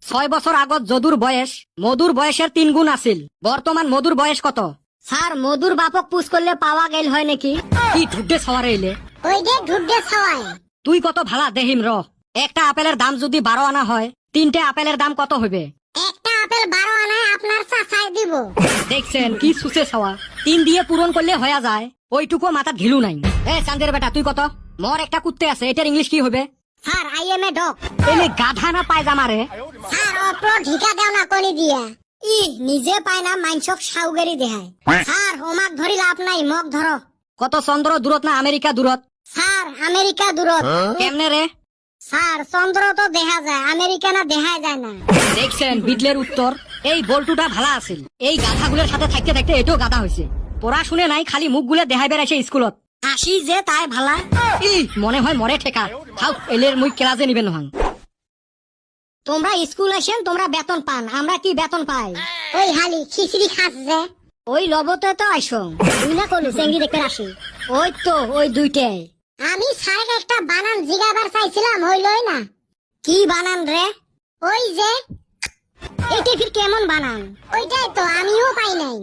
6 বছর আগত যদুর বয়স মধুর বয়সের 3 গুণ আছিল। বর্তমান মধুর বয়স কত? স্যার মধুর বাপক পুষ করলে পাওয়া গেল হয় নাকি? কি ঢুড্ডে ছাওয়ারে এলে? ওই যে ঢুড্ডে ছাওয়ায়। তুই কত ভালা দেহিম র। একটা আপেলের দাম যদি 12 আনা হয়, 3টে আপেলের দাম কত হবে? একটা আপেল 12 আনায় আপনার চাচাই দিব। দেখছেন কি সুসে ছাওয়া। 3 দিয়ে পূরণ করলে হয়ে যায়, ওইটুকু মাথাত ঘিলু নাই। এ চান্দের বেটা তুই কত? মোর একটা কুত্তে আছে, এটার ইংলিশ কি হবে? Sir I M a dog. এলে গাধা না পায়জামা রে? স্যার অপ্র ঢিকা দেও না কলি দিয়া। নিজে পায় না মাইনসক সাউগারি দেহায়। স্যার হোমাক ধরি লাভ নাই, মগ ধরো। কত চন্দ্র দূরত না আমেরিকা দূরত? স্যার আমেরিকা দূরত। কেমনে রে? স্যার চন্দ্র তো দেখা যায়, আমেরিকা না দেখা যায় না। দেখছেন বিটলের উত্তর। এই বল্টুটা ভালা আছিল, এই গাধাগুলোর সাথে থাকতে থাকতে এটাও গাধা হয়েছে। পড়াশুনে নাই, খালি মুখগুলো দেখাই বেড়াইছে স্কুলত। আসি যে তাই ভালা। মনে হয় মরে ঠেকা। খাও এলের মুই ক্লাসে নিবেন নহাং। তোমরা স্কুল আসেন, তোমরা বেতন পান, আমরা কি বেতন পাই? ওই হালি খিচড়ি খাস যে ওই লবতে তো আইসো। তুই না করলু চেঙ্গি দেখতে আসি। ওই তো ওই দুইটাই। আমি স্যারকে একটা বানান জিগাবার চাইছিলাম, হইলই না। কি বানান রে? ওই যে এটা ফির কেমন বানান? ওইটাই তো আমিও পাই নাই।